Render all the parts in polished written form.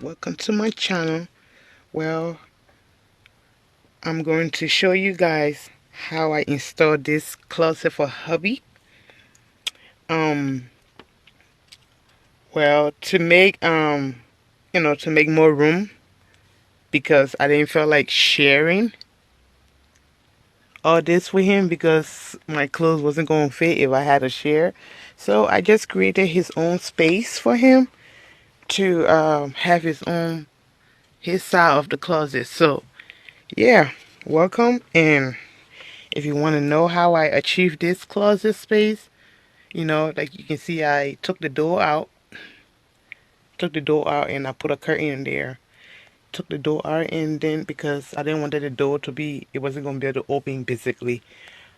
welcome to my channel. Well, I'm going to show you guys how I installed this closet for hubby. um well, to make to make more room, because I didn't feel like sharing all this with him because my clothes wasn't going to fit if I had to share. So I just created his own space for him to have his side of the closet. So yeah, welcome. And if you want to know how I achieved this closet space, like you can see, I took the door out and I put a curtain in there. Took the door out, and then because I didn't want the door to be, it wasn't going to be able to open basically.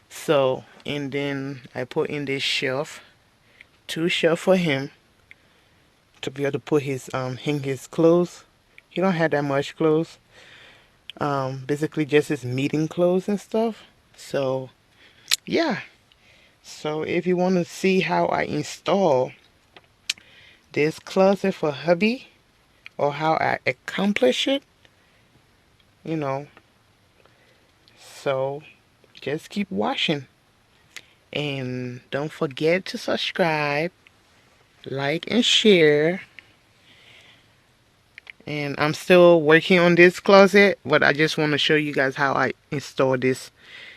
So, and then I put in this shelf, two shelf for him to be able to put hang his clothes. He don't have that much clothes. Basically just his meeting clothes and stuff. So, yeah. So if you want to see how I install this closet for hubby, or how I accomplish it, you know, so just keep watching. And don't forget to subscribe, like, and share. And I'm still working on this closet, but I just want to show you guys how I install this.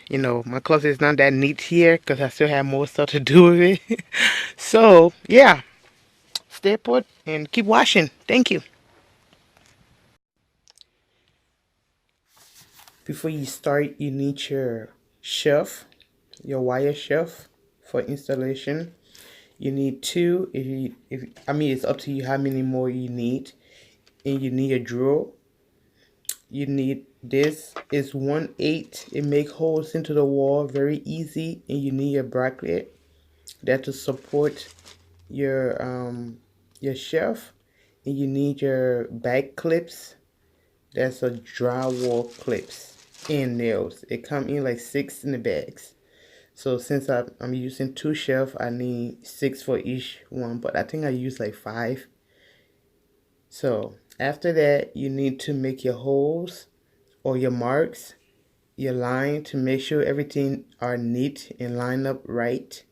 My closet is not that neat here because I still have more stuff to do with it. So, yeah, stay put and keep watching. Thank you. Before you start, you need your shelf, your wire shelf for installation. You need two. If I mean, it's up to you how many more you need. And you need a drill. You need this. It's 1/8. It make holes into the wall very easy. And you need a bracket that to support your shelf. And you need your back clips. That's a drywall clips and nails. It come in like 6 in the bags. So since I'm using two shelf, I need 6 for each one, but I think I use like 5. So after that, you need to make your holes or your marks, your line, to make sure everything are neat and line up right.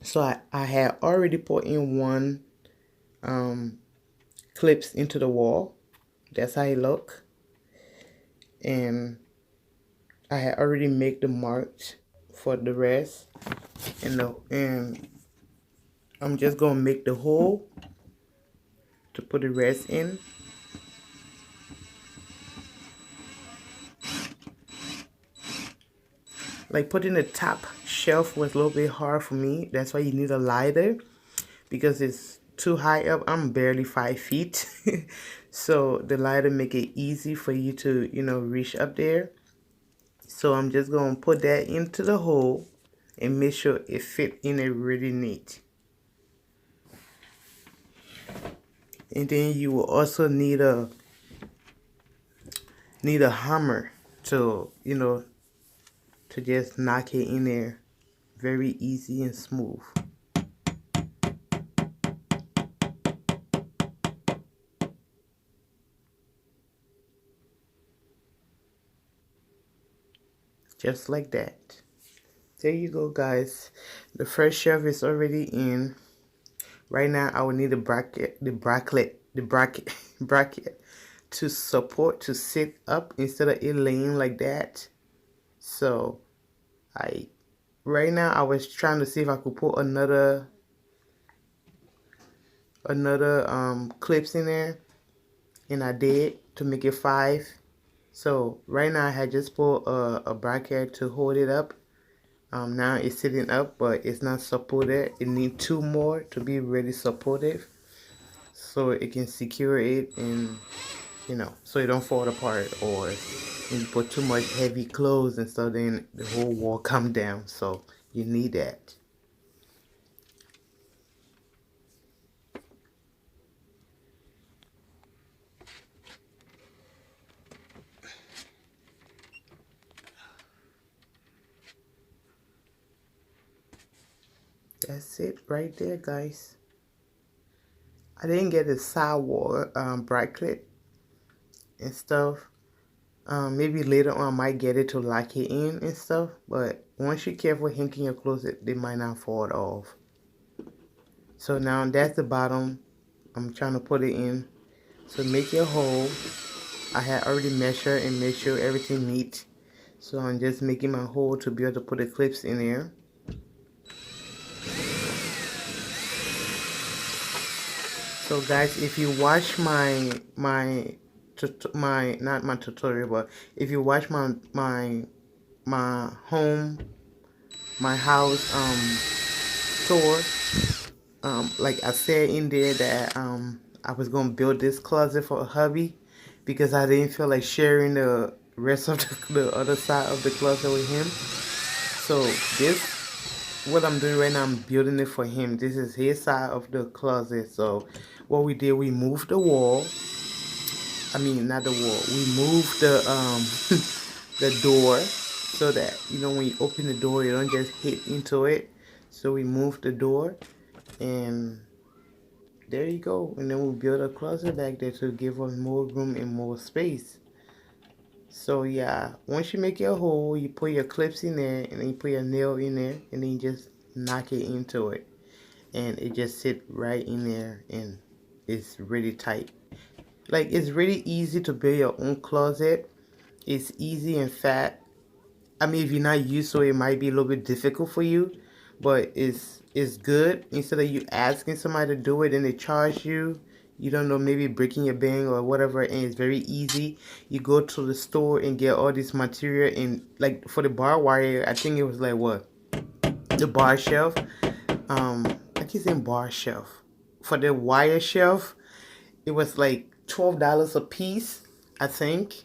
So I had already put in one clips into the wall. That's how it look. And I had already made the marks for the rest. And I'm just gonna make the hole to put the rest in. Like putting the top shelf was a little bit hard for me. That's why you need a ladder, because it's too high up. I'm barely 5 feet. So the ladder make it easy for you to, reach up there. So I'm just gonna put that into the hole and make sure it fit in it really neat. And then you will also need a hammer to, to just knock it in there very easy and smooth. Just like that. There you go, guys. The first shelf is already in. Right now I will need the bracket to support, to sit up instead of it laying like that. So right now I was trying to see if I could put another clips in there, and I did, to make it 5. So right now I had just put a bracket to hold it up. Now it's sitting up, but it's not supported. It needs 2 more to be really supportive, so it can secure it, and so it don't fall apart, or when you put too much heavy clothes and stuff, then the whole wall come down. So you need that. That's it right there, guys. I didn't get a sidewall bracelet and stuff. Maybe later on I might get it to lock it in and stuff, but once you're careful hanging your clothes, they might not fall off. So now that's the bottom. I'm trying to put it in. So make your hole. I had already measured and made sure everything meet. So I'm just making my hole to be able to put the clips in there. So guys, if you watch my not my tutorial, but if you watch my home, my house tour, like I said in there that I was gonna build this closet for a hubby because I didn't feel like sharing the rest of the other side of the closet with him. So this, what I'm doing right now, I'm building it for him. This is his side of the closet. So what we did, we moved the wall. I mean, not the wall. We moved the the door so that when you open the door, you don't just hit into it. So we moved the door, and there you go. And then we built a closet back there to give us more room and more space. So yeah, once you make your hole, you put your clips in there, and then you put your nail in there, and then you just knock it into it, and it just sit right in there, and it's really tight. Like, it's really easy to build your own closet. It's easy and fat. I mean, if you're not used to it, it might be a little bit difficult for you, but it's good. Instead of you asking somebody to do it and they charge you, you don't know, maybe breaking your bank or whatever, and it's very easy. You go to the store and get all this material, and like for the bar wire, I think it was like what? The bar shelf. I keep saying bar shelf. For the wire shelf, it was like $12 a piece, I think.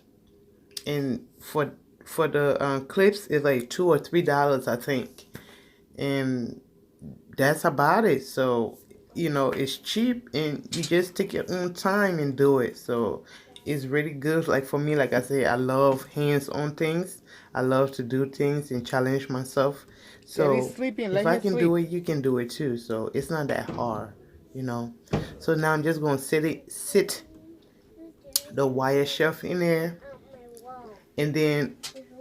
And for the clips, it's like $2 or $3, I think. And that's about it. So it's cheap, and you just take your own time and do it. So it's really good. Like for me, like I say, I love hands-on things. I love to do things and challenge myself. Daddy's So sleeping. if Let I him can do sleep. it, you can do it too. So it's not that hard, you know. So now I'm just gonna sit the wire shelf in there, and then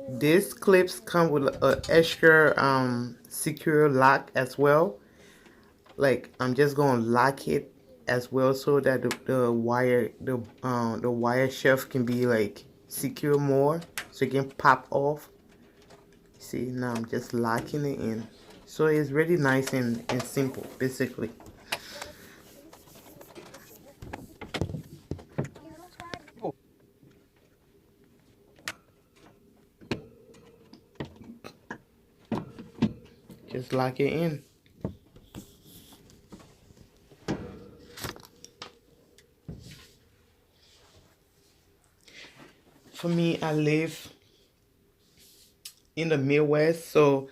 these clips come with an extra secure lock as well. Like, I'm just gonna lock it as well so that the wire shelf can be like secure more, so it can pop off. See, now I'm just locking it in, so it's really nice and simple basically. Just lock it in. For me, I live in the Midwest, so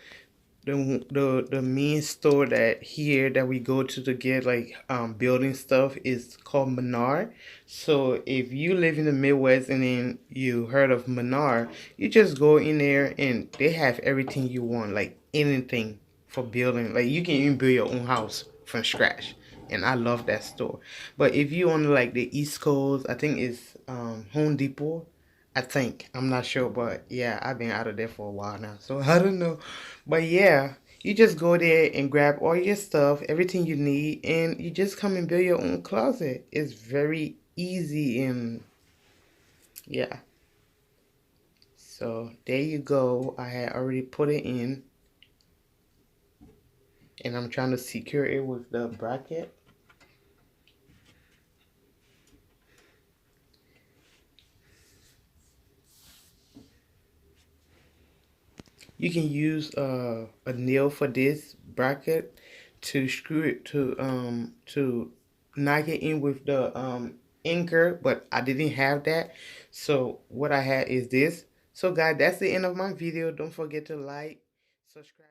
the main store that we go to get like building stuff is called Menard. So if you live in the Midwest and then you heard of Menard, you just go in there and they have everything you want, like anything for building. Like, you can even build your own house from scratch. And I love that store. But if you on like the East Coast, I think it's Home Depot. I think. I'm not sure, but yeah, I've been out of there for a while now, so I don't know. But yeah, you just go there and grab all your stuff, everything you need, and you just come and build your own closet. It's very easy, and yeah. So there you go. I had already put it in, and I'm trying to secure it with the bracket. You can use a nail for this bracket to screw it to knock it in with the anchor, but I didn't have that. So what I had is this. So guys, that's the end of my video. Don't forget to like, subscribe.